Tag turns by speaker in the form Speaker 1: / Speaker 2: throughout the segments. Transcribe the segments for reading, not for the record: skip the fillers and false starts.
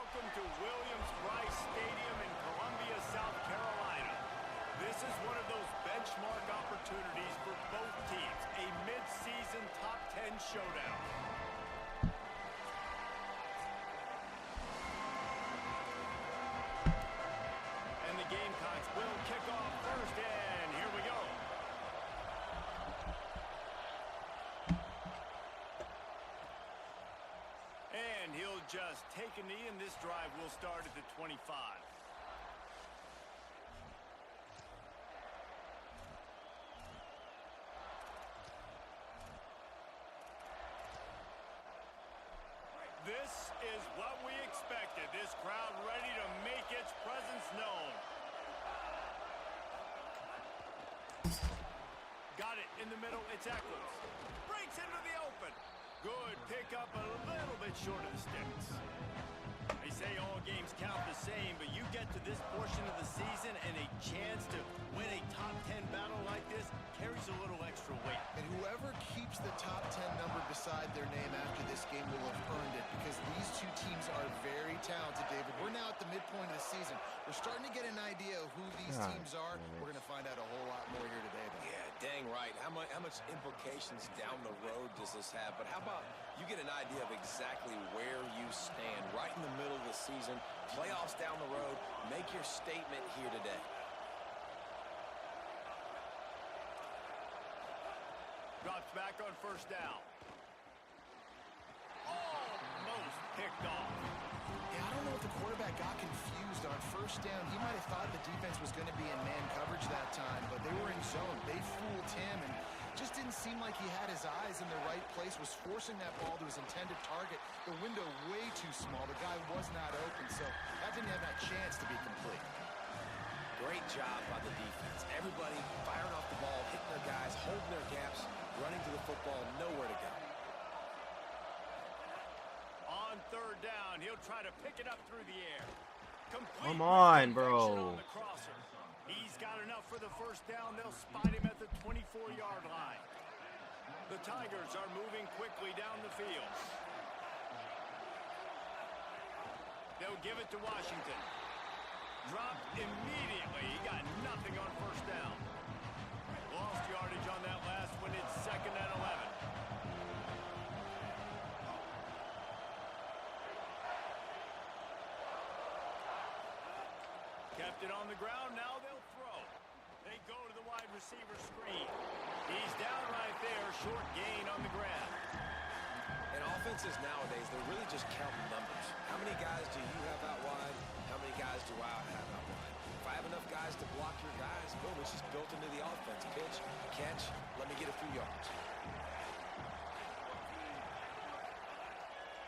Speaker 1: Welcome to Williams-Brice Stadium in Columbia, South Carolina. This is one of those benchmark opportunities for both teams, a mid-season top 10 showdown. And the Gamecocks will kick off first, and here we go. And he'll just take a knee, and this drive will start at the 25. This is what we expected. This crowd ready to make its presence known. Got it in the middle. It's Eccles. Breaks into the open. Good pickup, a little bit short of the sticks. They say all games count the same, but you get to this portion of the season and a chance to win a top 10 battle like this carries a little extra weight.
Speaker 2: And whoever keeps the top 10 number beside their name after this game will have earned it, because these two teams are very talented, David. We're now at the midpoint of the season. We're starting to get an idea of who these teams are. We're going to find out a whole lot more here today, though.
Speaker 3: Yeah, dang right. How much implications down the road does this have? But how about you get an idea of exactly where you stand right in the middle of the season, playoffs down the road, make your statement here today.
Speaker 1: Drops back on first down. Almost picked off.
Speaker 2: Yeah, I don't know if the quarterback got confused on first down. He might have thought the defense was going to be in man coverage that time, but they were in zone. They fooled him and just didn't seem like he had his eyes in the right place, was forcing that ball to his intended target. The window way too small. The guy was not open, so that didn't have that chance to be complete.
Speaker 3: Great job by the defense. Everybody firing off the ball, hitting their guys, holding their gaps, running to the football, nowhere to go.
Speaker 1: On third down, he'll try to pick it up through the air. Complete.
Speaker 4: Come on, bro.
Speaker 1: On the crosser. He's got enough for the first down. They'll spot him at the 24-yard line. The Tigers are moving quickly down the field. They'll give it to Washington. Dropped immediately. He got nothing on first down. Lost yardage on that last one. It's second and 11. Kept it on the ground. Now they'll throw. They go to the wide receiver screen. He's down right there. Short gain on the ground.
Speaker 3: And offenses nowadays, they're really just counting numbers. How many guys do you have out wide? How many guys do I have out wide? If I have enough guys to block your guys, boom, it's just built into the offense. Pitch, catch, let me get a few yards.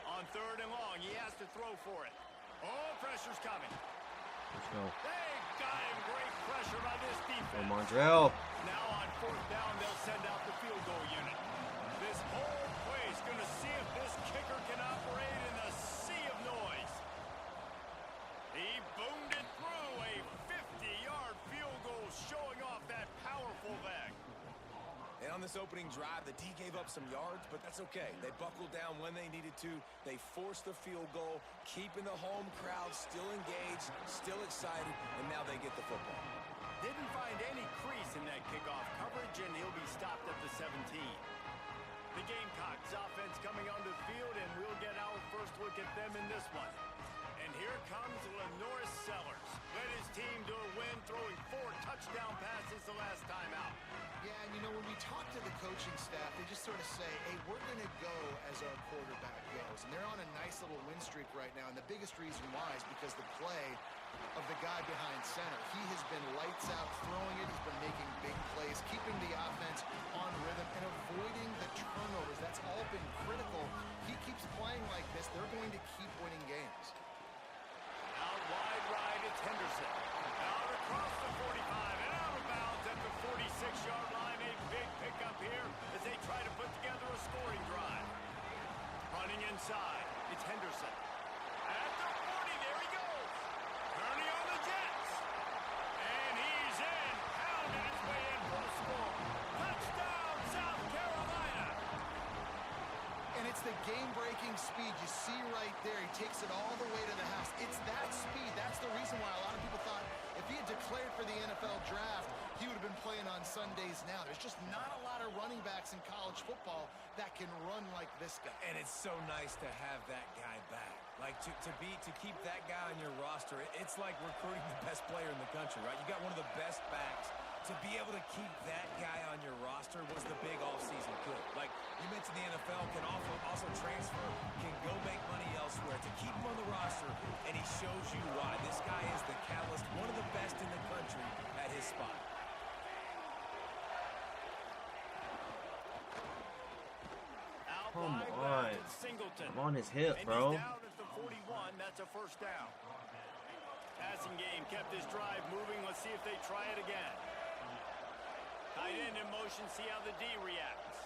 Speaker 1: On third and long, he has to throw for it. Oh, pressure's coming.
Speaker 4: Let's go.
Speaker 1: They got him. Great pressure by this defense.
Speaker 4: Oh, Montrell.
Speaker 1: Now on fourth down, they'll send out the field goal unit. This whole place going to see if this kicker can operate in the sea of noise. He boomed it through. A 50-yard field goal showing off that powerful leg.
Speaker 3: And on this opening drive, the D gave up some yards, but that's okay. They buckled down when they needed to. They forced the field goal, keeping the home crowd still engaged, still excited, and now they get the football.
Speaker 1: Didn't find any crease in that kickoff coverage, and he'll be stopped at the 17. The Gamecocks offense coming onto the field, and we'll get our first look at them in this one. And here comes Lenoris Sellers. Led his team to a win, throwing 4 touchdown passes the last time out.
Speaker 2: Yeah, and you know, when we talk to the coaching staff, they just sort of say, hey, we're going to go as our quarterback goes. And they're on a nice little win streak right now, and the biggest reason why is because the play of the guy behind center. He has been lights out throwing it. He's been making big plays, keeping the offense on rhythm, and avoiding the turnovers. That's all been critical. He keeps playing like this, they're going to keep winning games.
Speaker 1: Out wide right, it's Henderson. Out across the 45 and out of bounds at the 46-yard line. A big pickup here as they try to put together a scoring drive. Running inside, it's Henderson. At the 40, there he goes. Turning on the Jets. And he's in. Pounded his way in for a score. Touchdown, South Carolina.
Speaker 2: And it's the game-breaking speed. You see right there, he takes it all the way to the house. It's that speed. That's the reason why a lot of people thought if he had declared for the NFL draft, he would have been playing on Sundays now. There's just not a lot of running backs in college football that can run like this guy.
Speaker 3: And it's so nice to have that guy back. Like, to keep that guy on your roster, it's like recruiting the best player in the country, right? You got one of the best backs. To be able to keep that guy on your roster was the big offseason coup. Like you mentioned, the NFL can also transfer, can go make money elsewhere. To keep him on the roster, and he shows you why. This guy is the catalyst, one of the best in the country at his spot.
Speaker 4: Come on. I'm on his hip, bro.
Speaker 1: Down at the 41. That's a first down. Passing game kept his drive moving. Let's see if they try it again. Tight end in motion. See how the D reacts.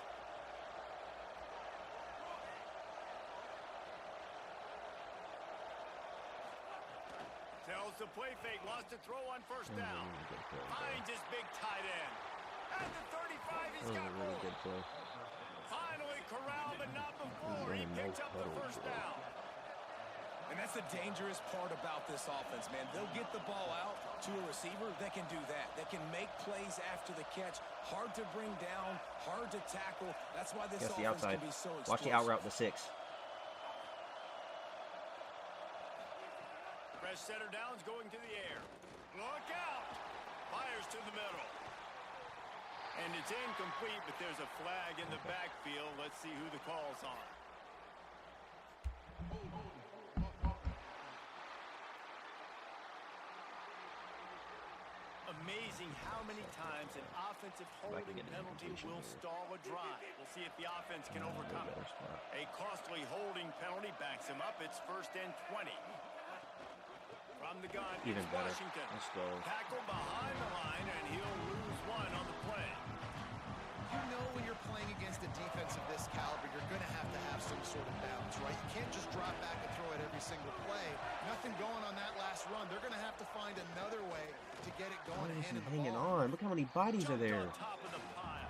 Speaker 1: Tells the play fake. Wants to throw on first down. Finds his big tight end. At the 35, he's got
Speaker 4: really good play.
Speaker 1: Finally corralled, but not before. He picks up the first down.
Speaker 3: And that's the dangerous part about this offense, man. They'll get the ball out to a receiver. They can do that. They can make plays after the catch. Hard to bring down, hard to tackle. That's why this offense can be so explosive.
Speaker 4: Watch the out route, the 6.
Speaker 1: Fresh center downs going to the air. Look out! Fires to the middle. And it's incomplete, but there's a flag in the backfield. Let's see who the call's on. Amazing how many times an offensive holding penalty will stall a drive. We'll see if the offense can overcome it. A costly holding penalty backs him up. It's 1st and 20. From the gun,
Speaker 4: Even better.
Speaker 1: Washington.
Speaker 4: Let's go.
Speaker 1: Tackle behind the line, and he'll lose one on the play.
Speaker 2: You know when you're playing against a defense of this caliber, you're going to have some sort of balance, right? You can't just drop back and throw it every single play. Nothing going on that last run. They're going to have to find another way to get it going.
Speaker 4: Why is he hanging on? Look how many bodies are there.
Speaker 1: On top of the pile.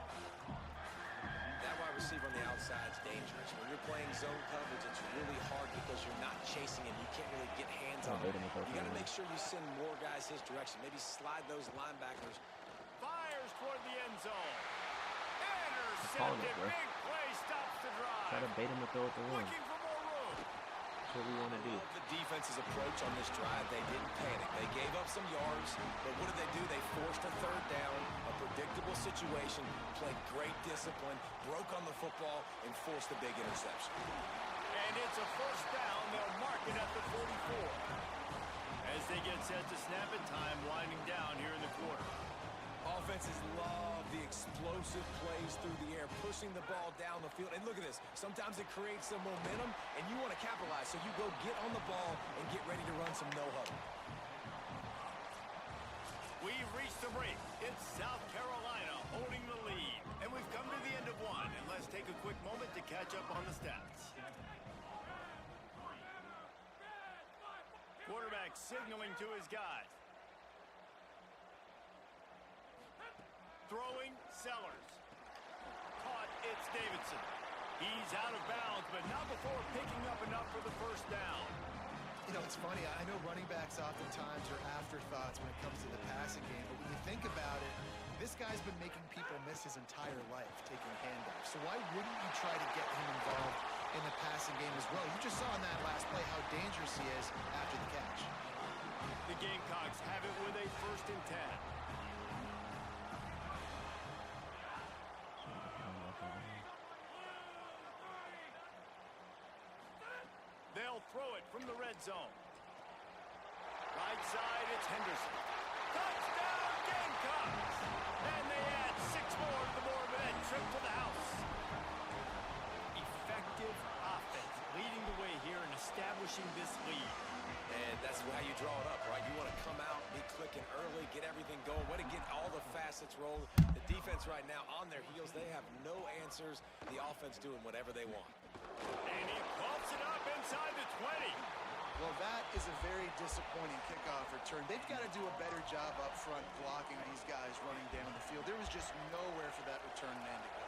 Speaker 3: That wide receiver on the outside is dangerous. When you're playing zone coverage, it's really hard because you're not chasing him. You can't really get hands on him. You got to make sure you send more guys his direction. Maybe slide those linebackers.
Speaker 1: Fires toward the end zone.
Speaker 4: Calling it, bro.
Speaker 1: Big play stops the drive.
Speaker 4: Try to bait him to throw it to one.
Speaker 1: Looking for more room.
Speaker 4: That's what we want to do.
Speaker 3: The defense's approach on this drive, they didn't panic. They gave up some yards, but what did they do? They forced a 3rd down, a predictable situation, played great discipline, broke on the football, and forced a big interception.
Speaker 1: And it's a first down. They'll mark it at the 44. As they get set to snap it, time winding down here in the quarter.
Speaker 3: Offenses love the explosive plays through the air, pushing the ball down the field. And look at this. Sometimes it creates some momentum, and you want to capitalize. So you go get on the ball and get ready to run some no-huddle.
Speaker 1: We've reached the break. It's South Carolina holding the lead. And we've come to the end of one. And let's take a quick moment to catch up on the stats. Quarterback signaling to his guys. Throwing, Sellers. Caught, it's Davidson. He's out of bounds, but not before picking up enough for the first down.
Speaker 2: You know, it's funny. I know running backs oftentimes are afterthoughts when it comes to the passing game, but when you think about it, this guy's been making people miss his entire life taking handoffs. So why wouldn't you try to get him involved in the passing game as well? You just saw in that last play how dangerous he is after the catch.
Speaker 1: The Gamecocks have it with a 1st and 10. They'll throw it from the red zone. Right side, it's Henderson. Touchdown, Gamecocks! And they add 6 more to the board with that trip to the house. Effective offense leading the way here and establishing this lead.
Speaker 3: And that's how you draw it up, right? You want to come out, be clicking early, get everything going, way to get all the facets rolling. The defense right now on their heels, they have no answers. The offense doing whatever they want.
Speaker 1: And he bumps it up inside the 20.
Speaker 2: Well, that is a very disappointing kickoff return. They've got to do a better job up front blocking these guys running down the field. There was just nowhere for that return man to go.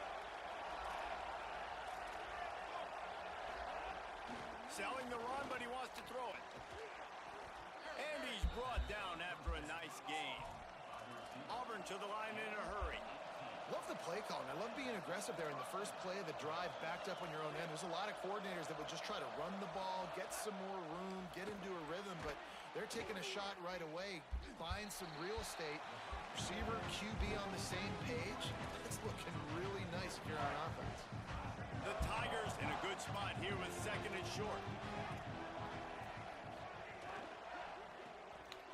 Speaker 1: Selling the run, but he wants to throw it. And he's brought down after a nice gain. Auburn to the line in a hurry.
Speaker 2: Love the play calling. I love being aggressive there in the first play of the drive, backed up on your own end. There's a lot of coordinators that would just try to run the ball, get some more room, get into a rhythm, but they're taking a shot right away, buying some real estate. Receiver, QB on the same page. It's looking really nice if you're on offense.
Speaker 1: The Tigers in a good spot here with second and short.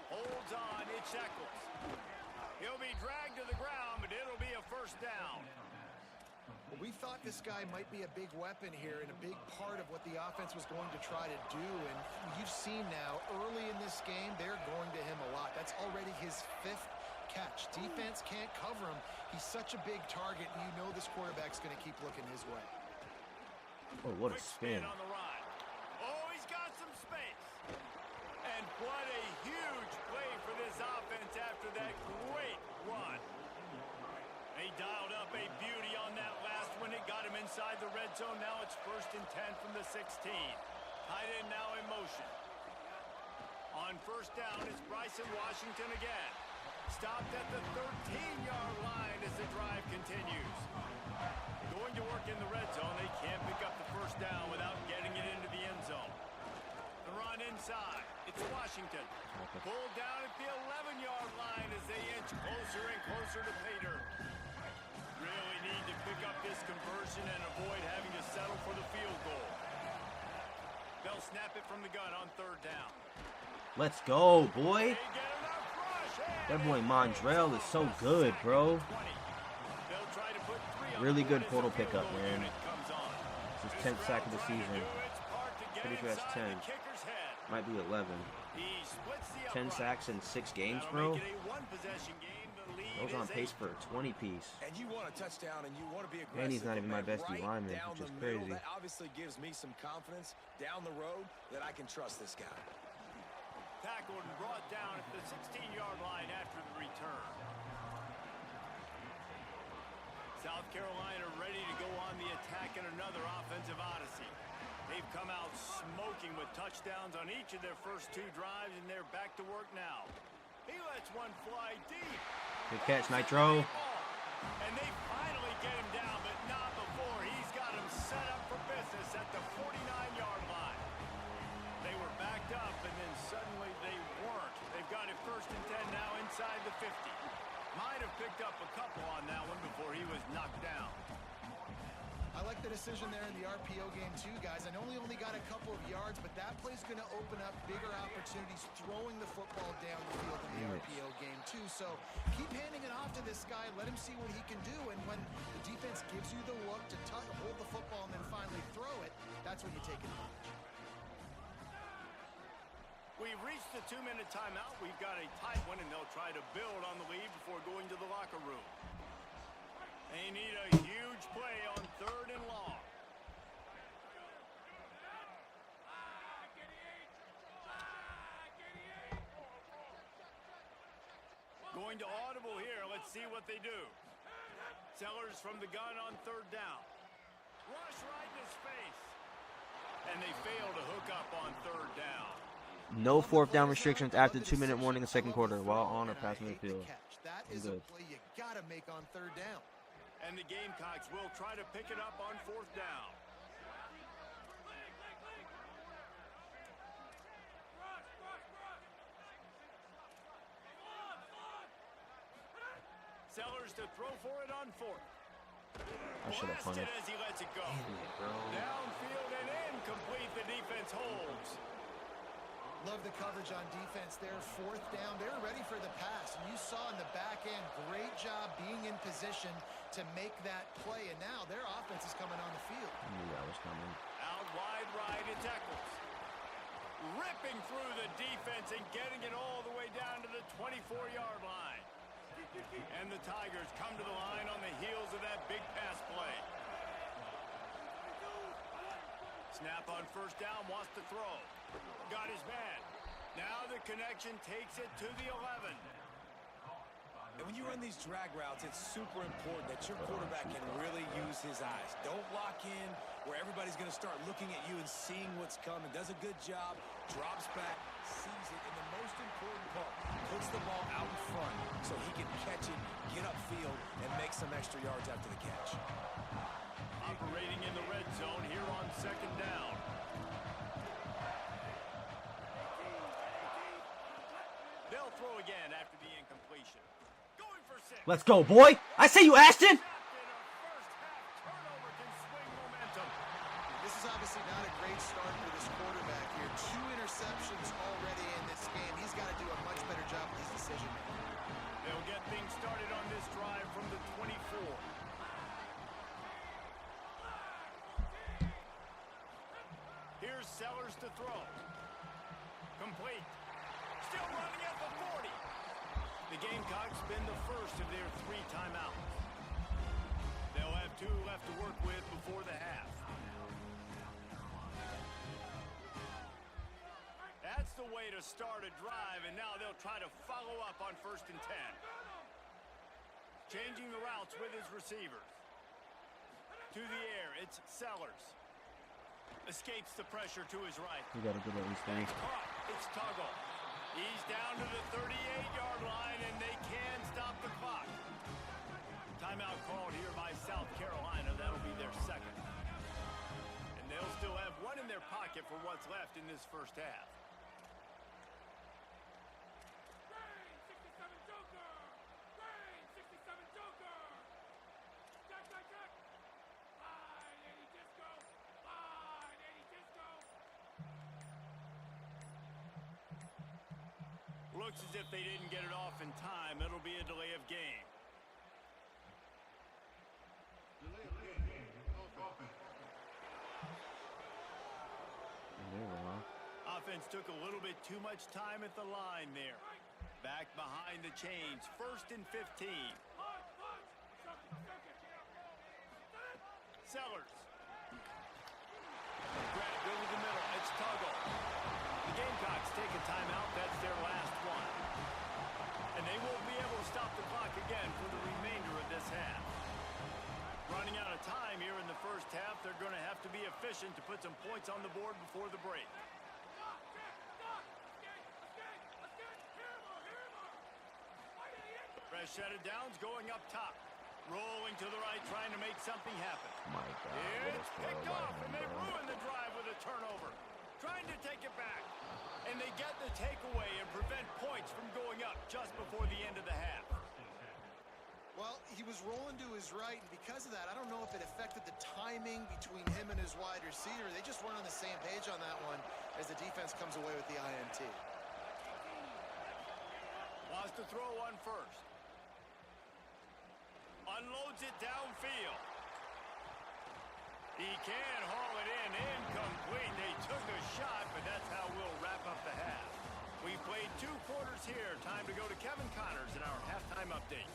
Speaker 1: Holds on, it's Eccles. He'll be dragged to the ground, but it'll be a first down.
Speaker 2: Well, we thought this guy might be a big weapon here and a big part of what the offense was going to try to do. And you've seen now, early in this game, they're going to him a lot. That's already his 5th catch. Defense can't cover him. He's such a big target, and you know this quarterback's going to keep looking his way.
Speaker 4: Oh, what a
Speaker 1: Quick
Speaker 4: spin.
Speaker 1: on the ride. Oh, he's got some space. And what a huge play for this offense after that great run. He dialed up a beauty on that last one. It got him inside the red zone. Now it's 1st and 10 from the 16. Tight end now in motion. On first down, it's Bryson Washington again. Stopped at the 13-yard line as the drive continues. Going to work in the red zone. They can't pick up the first down without getting it into the end zone. The run inside. It's Washington. Pulled down at the 11-yard line as they inch closer and closer to Pater. Really need to pick up this conversion and avoid having to settle for the field goal. They'll snap it from the gun on 3rd down.
Speaker 4: Let's go, boy. That boy Mondrell is so good, bro. Really good portal pickup, man. This is 10th sack of the season. Pretty sure that's 10. Might be 11. 10 sacks in 6 games, bro. Those on pace for a 20-piece.
Speaker 3: And you want a touchdown, and you want to be aggressive.
Speaker 4: And he's not even my best D lineman, which is crazy.
Speaker 3: That obviously gives me some confidence down the road that I can trust this guy.
Speaker 1: Tackled and brought down at the 16-yard line after the return. South Carolina ready to go on the attack in another offensive odyssey. They've come out smoking with touchdowns on each of their first 2 drives, and they're back to work now. He lets one fly deep.
Speaker 4: Good catch, Nitro.
Speaker 1: And they finally get him down, but not before. He's got him set up for business at the 49-yard line. They were backed up, and then suddenly they weren't. They've got it 1st and 10 now inside the 50. Might have picked up a couple on that one before he was knocked down.
Speaker 2: I like the decision there in the RPO game too, guys. I know he only got a couple of yards, but that play's going to open up bigger opportunities throwing the football down the field in the RPO game too. So keep handing it off to this guy. Let him see what he can do. And when the defense gives you the look to hold the football and then finally throw it, that's when you take advantage.
Speaker 1: We've reached the 2-minute timeout. We've got a tight one, and they'll try to build on the lead before going to the locker room. They need a huge play on 3rd and long. Going to audible here. Let's see what they do. Sellers from the gun on 3rd down. Rush right in his face. And they fail to hook up on 3rd down.
Speaker 4: No 4th down restrictions after the 2-minute warning in the 2nd quarter while on or passing the field.
Speaker 2: That is a play you got to make on 3rd down.
Speaker 1: And the Gamecocks will try to pick it up on 4th down. Sellers to throw for it on 4th.
Speaker 4: I should have punted.
Speaker 1: As he lets it go.
Speaker 4: Bro.
Speaker 1: Downfield and incomplete. The defense holds.
Speaker 2: Love the coverage on defense there. 4th down. They're ready for the pass. And you saw in the back end, great job being in position to make that play. And now their offense is coming on the field.
Speaker 4: I knew that was coming.
Speaker 1: Out wide right, it's Eccles. Ripping through the defense and getting it all the way down to the 24-yard line. And the Tigers come to the line on the heels of that big pass play. Snap on 1st down, wants to throw. Got his man. Now the connection takes it to the 11.
Speaker 3: And when you run these drag routes, it's super important that your quarterback can really use his eyes. Don't lock in where everybody's going to start looking at you and seeing what's coming. Does a good job, drops back, sees it, and the most important part, puts the ball out in front so he can catch it, get upfield, and make some extra yards after the catch.
Speaker 1: Operating in the red zone here on second down. They'll throw again after the incompletion. Going for 6.
Speaker 4: Let's go, boy. I say you, Ashton.
Speaker 2: This is obviously not a great start for this quarterback here. 2 interceptions already in this game. He's got to do a much better job with his decision making.
Speaker 1: They'll get things started on this drive from the 24. Here's Sellers to throw. Complete. Still running at the 40. The Gamecocks spend the first of their 3 timeouts. They'll have 2 left to work with before the half. That's the way to start a drive, and now they'll try to follow up on 1st and 10. Changing the routes with his receivers. To the air, it's Sellers. Escapes the pressure to his right.
Speaker 4: You got to get at least 3.
Speaker 1: It's Tuggle. He's down to the 38-yard line, and they can stop the clock. Timeout called here by South Carolina. That'll be their 2nd. And they'll still have 1 in their pocket for what's left in this first half. Looks as if they didn't get it off in time. It'll be a delay of game. Offense took a little bit too much time at the line there. Back behind the chains. 1st and 15. Sellers. Grab over the middle. It's Tuggle. The Gamecocks take a timeout. That's their last one. And they won't be able to stop the clock again for the remainder of this half. Running out of time here in the first half, they're going to have to be efficient to put some points on the board before the break. Fresh set of downs going up top. Rolling to the right, trying to make something happen.
Speaker 4: My God.
Speaker 1: It's picked off, and they ruin the drive with a turnover. Trying to take it back. And they get the takeaway and prevent points from going up just before the end of the half.
Speaker 2: Well, he was rolling to his right, and because of that, I don't know if it affected the timing between him and his wide receiver. They just weren't on the same page on that one as the defense comes away with the INT.
Speaker 1: Wants to throw on 1st. Unloads it downfield. He can haul it in. Incomplete. They took a shot, but that's how we'll wrap up the half. We've played 2 quarters here. Time to go to Kevin Connors in our halftime update.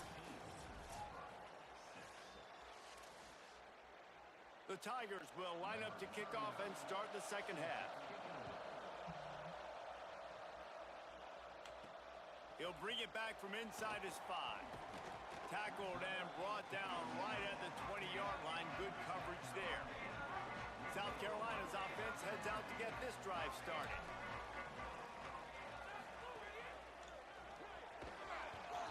Speaker 1: The Tigers will line up to kick off and start the second half. He'll bring it back from inside his 5. Tackled and brought down right at the 20-yard line. Good coverage there. South Carolina's offense heads out to get this drive started.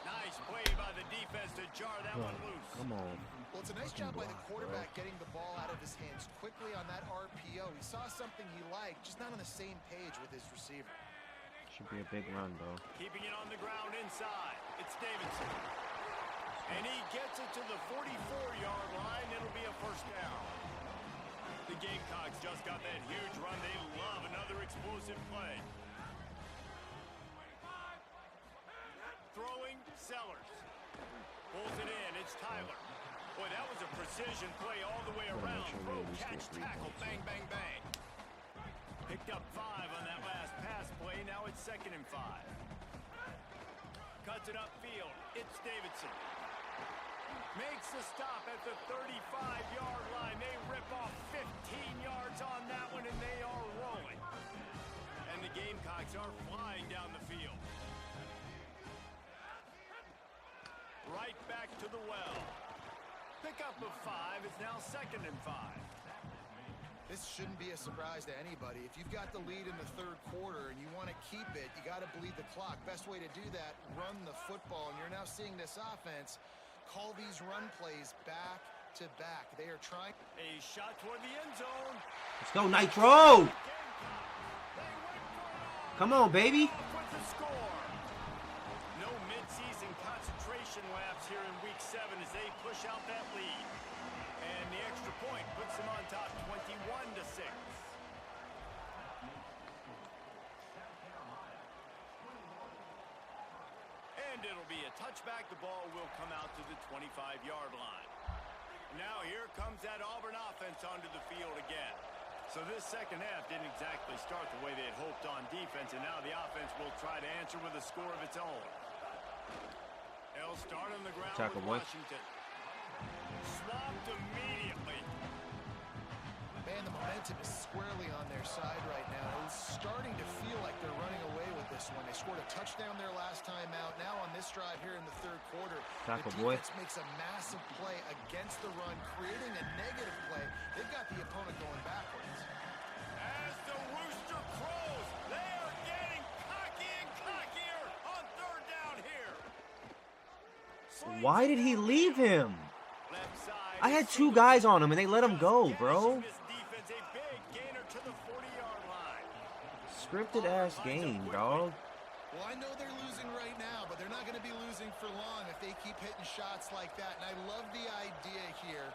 Speaker 1: Nice play by the defense to jar that one loose.
Speaker 4: Come on.
Speaker 2: Well, it's a nice job by the quarterback getting the ball out of his hands quickly on that RPO. He saw something he liked, just not on the same page with his receiver.
Speaker 4: Should be a big run, bro.
Speaker 1: Keeping it on the ground inside. It's Davidson. And he gets it to the 44-yard line. It'll be a 1st down. The Gamecocks just got that huge run. They love another explosive play. Throwing, Sellers. Pulls it in. It's Tyler. Boy, that was a precision play all the way around. Throw, catch, tackle, bang, bang, bang. Picked up 5 on that last pass play. Now it's 2nd and 5. Cuts it upfield. It's Davidson. Makes the stop at the 35-yard line. They rip off 15 yards on that one, and they are rolling. And the Gamecocks are flying down the field. right back to the well. Pickup of 5 is now 2nd and 5.
Speaker 2: This shouldn't be a surprise to anybody. If you've got the lead in the third quarter and you want to keep it, you got to bleed the clock. Best way to do that, run the football. And you're now seeing this offense call these run plays back to back. They are trying.
Speaker 1: A shot toward the end zone.
Speaker 4: Let's go, Nitro! Come on, baby.
Speaker 1: With the score. No mid-season concentration lapse here in week 7 as they push out that lead. And the extra point puts them on top 21-6. And it'll be a touchback. The ball will come out to the 25-yard line. Now here comes that Auburn offense onto the field again. So this second half didn't exactly start the way they had hoped on defense, and now the offense will try to answer with a score of its own. They'll start on the ground with Washington. Swamped immediately.
Speaker 2: Man, the momentum is squarely on their side right now. It's starting to feel like they're running away with this one. They scored a touchdown their last time out. Now on this drive here in the third quarter, the defense makes a massive play against the run, creating a negative play. They've got the opponent going backwards.
Speaker 1: As the rooster crows, they are getting cocky and cockier on third down here.
Speaker 4: Why did he leave him? I had 2 guys on him, and they let him go, bro. Scripted-ass game, dog.
Speaker 2: Well, I know they're losing right now, but they're not going to be losing for long if they keep hitting shots like that. And I love the idea here,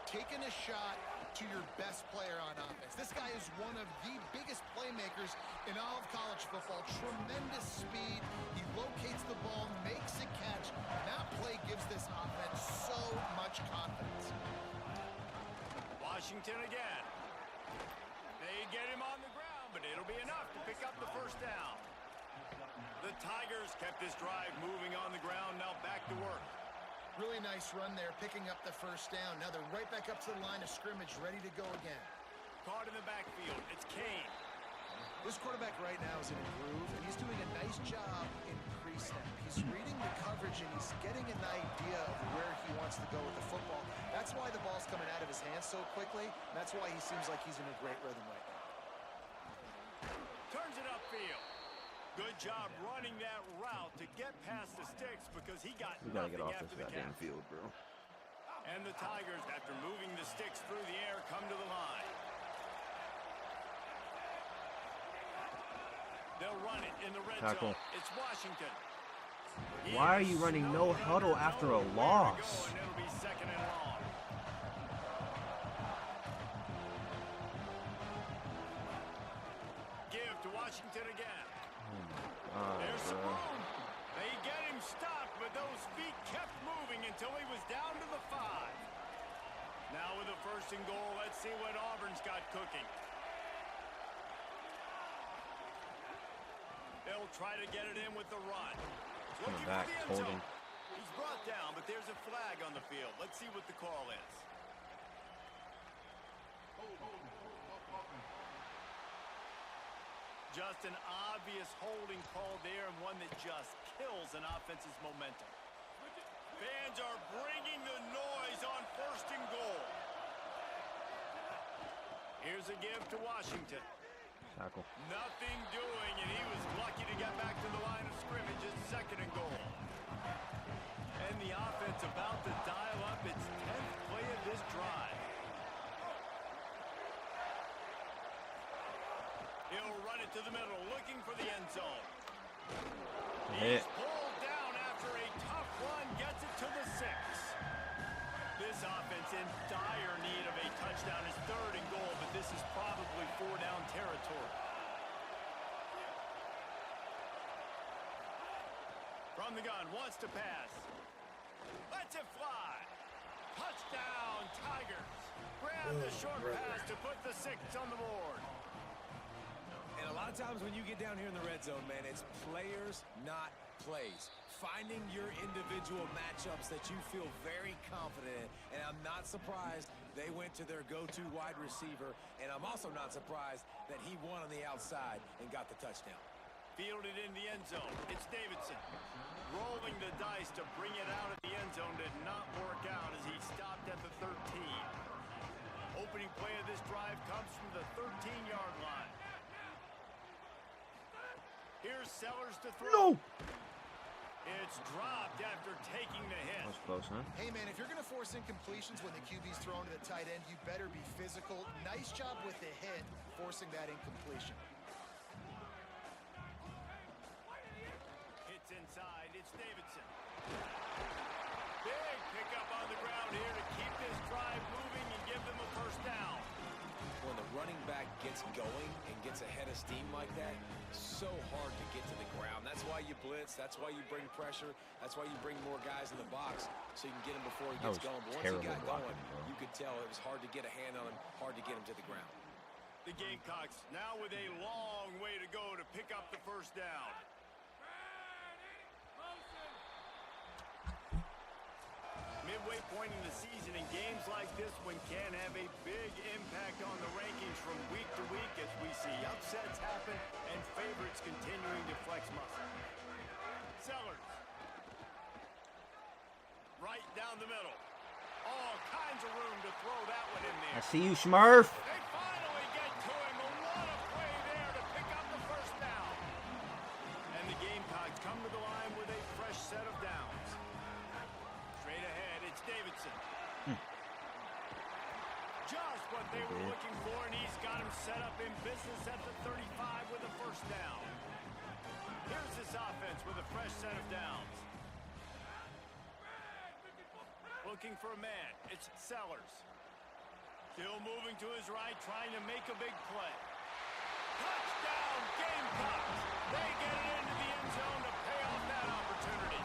Speaker 2: taking a shot to your best player on offense. This guy is one of the biggest playmakers in all of college football. Tremendous speed. He locates the ball, makes a catch. And that play gives this offense so much confidence.
Speaker 1: Washington again. They get him on the ground, but it'll be enough to pick up the first down. The Tigers kept this drive moving on the ground. Now back to work.
Speaker 2: Really nice run there, picking up the first down. Now they're right back up to the line of scrimmage, ready to go again.
Speaker 1: Caught in the backfield. It's Kane.
Speaker 2: This quarterback right now is in a groove, and he's doing a nice job in pre-snap. He's reading the coverage, and he's getting an idea of where he wants to go with the football. That's why the ball's coming out of his hands so quickly. And that's why he seems like he's in a great rhythm right now.
Speaker 1: Turns it upfield. Good job running that route to get past the sticks because he got nothing after the catch.
Speaker 4: Field, bro.
Speaker 1: And the Tigers, after moving the sticks through the air, come to the line. They'll run it in the red zone. It's Washington.
Speaker 4: Why are you running no huddle after a loss?
Speaker 1: And it'll be 2nd and long. Give to Washington again. There's Simone. They get him stopped, but those feet kept moving until he was down to the 5. Now with a 1st and goal, let's see what Auburn's got cooking. They'll try to get it in with the run. Looking for the end zone. He's brought down, but there's a flag on the field. Let's see what the call is. Just an obvious holding call there, and one that just kills an offense's momentum. Fans are bringing the noise on 1st and goal. Here's a give to Washington.
Speaker 4: Tackle.
Speaker 1: Nothing doing, and he was lucky to get back to the line of scrimmage at 2nd and goal. And the offense about to dial up its 10th play of this drive. He'll run it to the middle, looking for the end zone. He's pulled down after a tough run, gets it to the 6. This offense in dire need of a touchdown is 3rd and goal, but this is probably 4-down territory. From the gun, wants to pass. Lets it fly. Touchdown, Tigers. Grab the short pass to put the 6 on the board.
Speaker 3: And a lot of times when you get down here in the red zone, man, it's players, not plays. Finding your individual matchups that you feel very confident in. And I'm not surprised they went to their go-to wide receiver. And I'm also not surprised that he won on the outside and got the touchdown.
Speaker 1: Fielded in the end zone. It's Davidson. Rolling the dice to bring it out of the end zone did not work out as he stopped at the 13. Opening play of this drive comes from the 13-yard line. Here's Sellers to throw.
Speaker 4: No!
Speaker 1: It's dropped after taking the hit.
Speaker 4: That was close, huh?
Speaker 2: Hey, man, if you're going to force incompletions when the QB's thrown to the tight end, you better be physical. Nice job with the hit, forcing that incompletion.
Speaker 1: Hits inside. It's Davidson. Big pickup on the ground here to keep this drive moving and give them a first down.
Speaker 3: When the running back gets going and gets ahead of steam like that, so hard to get to the ground. That's why you blitz. That's why you bring pressure. That's why you bring more guys in the box so you can get him before he gets going. But once he got going, you could tell it was hard to get a hand on him, hard to get him to the ground.
Speaker 1: The Gamecocks now with a long way to go to pick up the first down. Midway point in the season, and games like this one can have a big impact on the rankings from week to week as we see upsets happen and favorites continuing to flex muscle. Sellers. Right down the middle. All kinds of room to throw that one in there.
Speaker 4: I see you, Smurf.
Speaker 1: They finally get to him. What a play there to pick up the first down. And the Gamecocks come to the line with a fresh set of downs. Straight ahead, it's Davidson. Just what they were looking for, and he's got him set up in business at the 35 with a first down. Here's this offense with a fresh set of downs. Looking for a man. It's Sellers. Still moving to his right, trying to make a big play. Touchdown, Gamecocks! They get it into the end zone to pay off that opportunity.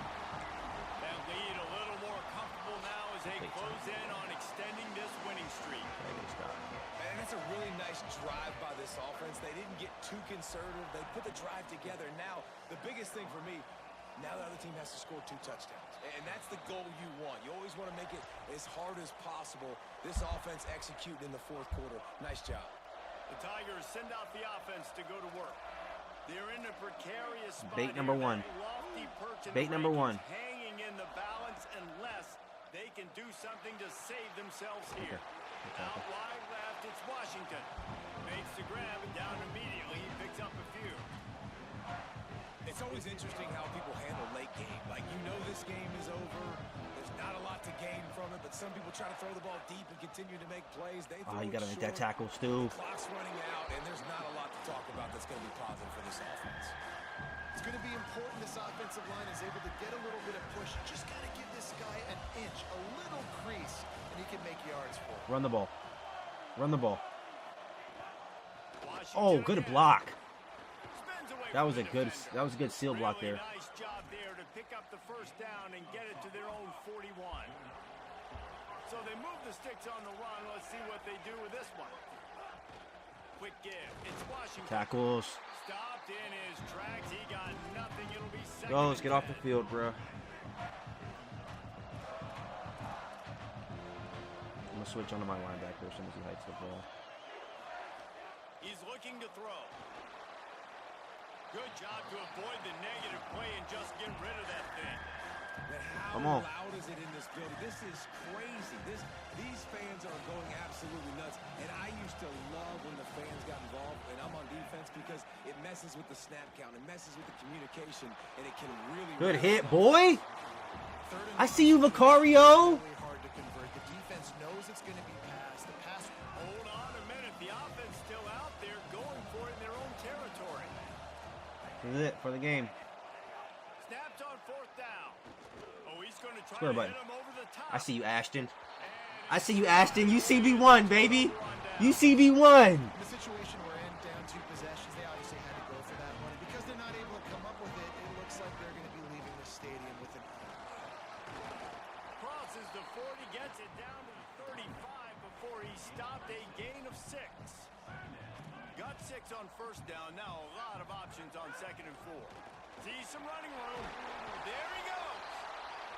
Speaker 1: That lead a little more comfortable now as they close in on extending this winning streak.
Speaker 3: And it's a really nice drive by this offense. They didn't get too conservative. They put the drive together. Now, the biggest thing for me, now the other team has to score 2 touchdowns. And that's the goal you want. You always want to make it as hard as possible. This offense executing in the 4th quarter. Nice job.
Speaker 1: The Tigers send out the offense to go to work. They're in a precarious spot.
Speaker 4: Bait number 1. Bait number 1.
Speaker 1: Hanging in the balance unless they can do something to save themselves here. Out wide left, it's Washington. Makes the grab and down immediately. He picks up a few.
Speaker 3: It's always interesting how people handle late game. Like, you know this game is over. There's not a lot to gain from it, but some people try to throw the ball deep and continue to make plays. They throw
Speaker 4: you got to make that
Speaker 3: short.
Speaker 4: tackle, Stu.
Speaker 3: The clock's running out, and there's not a lot to talk about that's going to be positive for this offense.
Speaker 2: It's going to be important this offensive line is able to get a little bit of push. Just got to give this guy an inch, a little crease, and he can make yards for it.
Speaker 4: Run the ball. Run the ball.
Speaker 1: Washington
Speaker 4: Oh, good block.
Speaker 1: spins away
Speaker 4: That was
Speaker 1: from
Speaker 4: a
Speaker 1: the
Speaker 4: good.
Speaker 1: defender.
Speaker 4: That was a good seal block
Speaker 1: Really
Speaker 4: there.
Speaker 1: nice job there to pick up the first down and get it to their own 41. So they move the sticks on the run. Let's see what they do with this one. Quick give. It's Washington.
Speaker 4: Tackles.
Speaker 1: Stopped in his tracks. He got nothing. It'll be second.
Speaker 4: Go, let's
Speaker 1: and
Speaker 4: get off the
Speaker 1: 10.
Speaker 4: field, bro. I'm gonna switch onto my linebacker as soon as he hikes the ball.
Speaker 1: He's looking to throw. Good job to avoid the negative play and just get rid of that thing.
Speaker 3: But how
Speaker 4: Come on.
Speaker 3: loud is it in this building? This is crazy. These fans are going absolutely nuts. And I used to love when the fans got involved, and I'm on defense, because it messes with the snap count. It messes with the communication, and it can really...
Speaker 4: Good
Speaker 3: really
Speaker 4: hit, boy. I see you, Vicario.
Speaker 2: Really hard to convert. The defense knows it's going to be passed. The pass.
Speaker 1: Hold on a minute. The offense still out there going for it in their own territory.
Speaker 4: This is it for the game.
Speaker 1: Snapped on 4th down. Oh, he's going to try
Speaker 4: Square
Speaker 1: to
Speaker 4: button.
Speaker 1: hit him over the top.
Speaker 4: I see you, Ashton. I see you, Ashton. UCB1, baby. UCB1.
Speaker 2: In the situation we're in, down 2 possessions, they obviously had to go for that one. And because they're not able to come up with it, it looks like they're going to be leaving the stadium with an...
Speaker 1: Crosses the 40, gets it down to the 35 before he stopped a gain of 6. Got 6 on 1st down. Now a lot of options on 2nd and 4. See some running room. There he goes.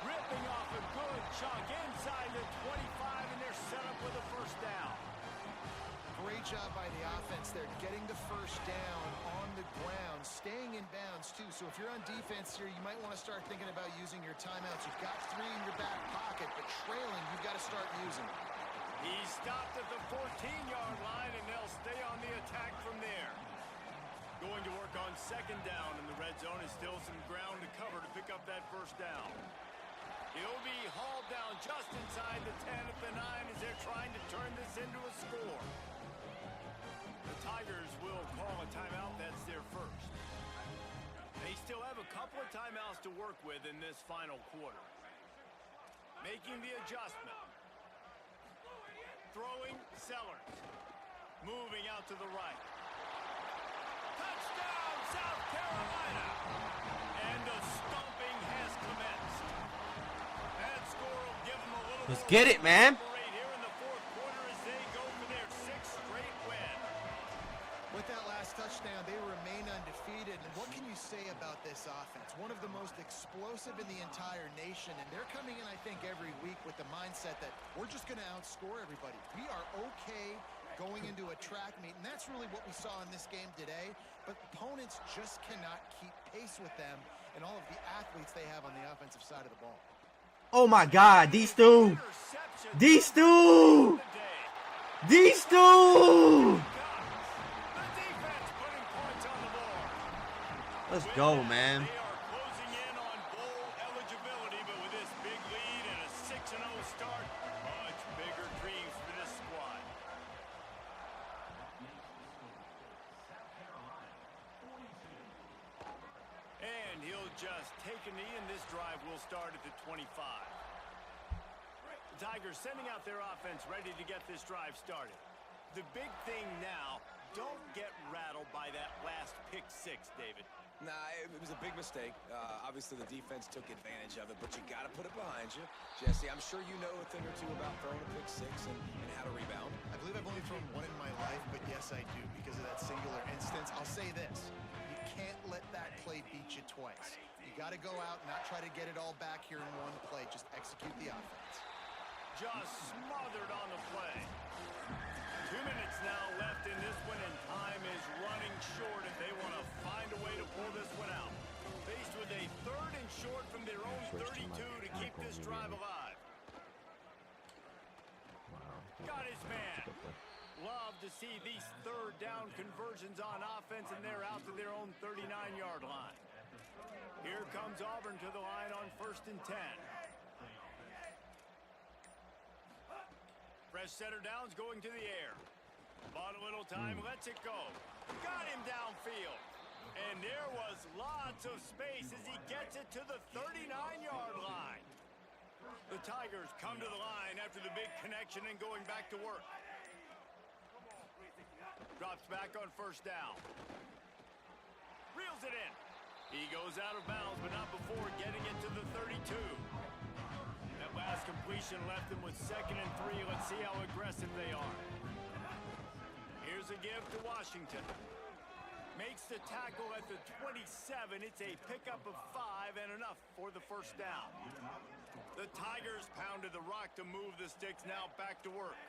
Speaker 1: Ripping off a good chunk inside the 25, and they're set up with a first down.
Speaker 2: Great job by the offense there, getting the first down on the ground, staying in bounds too. So if you're on defense here, you might want to start thinking about using your timeouts. You've got 3 in your back pocket, but trailing, you've got to start using them.
Speaker 1: He stopped at the 14-yard line, and they'll stay on the attack from there. Going to work on second down in the red zone. Is still some ground to cover to pick up that first down. He'll be hauled down just inside the 10 at the 9 as they're trying to turn this into a score. The Tigers will call a timeout. That's their first. They still have a couple of timeouts to work with in this final quarter. Making the adjustment. Throwing Sellers. Moving out to the right. Touchdown, South Carolina! And the stomping has commenced. That score will give them a little
Speaker 4: Let's
Speaker 1: more
Speaker 4: get it, man.
Speaker 1: here in the fourth quarter as they go for their 6th straight win.
Speaker 2: With that last touchdown, they remain undefeated. And what can you say about this offense? One of the most explosive in the entire nation, and they're coming in, I think, every week with the mindset that we're just going to outscore everybody. We are okay going into a track meet, and that's really what we saw in this game today. But opponents just cannot keep pace with them and all of the athletes they have on the offensive side of the ball.
Speaker 4: Oh my God, D-Stu! D-Stu! D-Stu! Let's go, man.
Speaker 1: They are closing in on bowl eligibility, but with this big lead and a 6-0 start, much bigger dreams for this squad. And he'll just take a knee, and this drive will start at the 25. The Tigers sending out their offense ready to get this drive started. The big thing now, don't get rattled by that last pick 6, David.
Speaker 3: Nah, it was a big mistake. Obviously, the defense took advantage of it, but you got to put it behind you. Jesse, I'm sure you know a thing or two about throwing a pick 6 and how to rebound.
Speaker 2: I believe I've only thrown one in my life, but yes, I do because of that singular instance. I'll say this. You can't let that play beat you twice. You got to go out and not try to get it all back here in one play. Just execute the offense.
Speaker 1: Just smothered on the play. 2 minutes now left in this one, and time is running short if they want to find a way to pull this one out. Faced with a 3rd and short from their own 32 to keep this drive alive. Got his man. Love to see these 3rd down conversions on offense, and they're out to their own 39-yard line. Here comes Auburn to the line on 1st and 10. Fresh setter downs going to the air. Bought a little time, lets it go. Got him downfield. And there was lots of space as he gets it to the 39-yard line. The Tigers come to the line after the big connection and going back to work. Drops back on 1st down. Reels it in. He goes out of bounds, but not before getting it to the 32. That last completion left them with 2nd and 3. Let's see how aggressive they are. Here's a give to Washington. Makes the tackle at the 27. It's a pickup of 5 and enough for the first down. The Tigers pounded the rock to move the sticks, now back to work.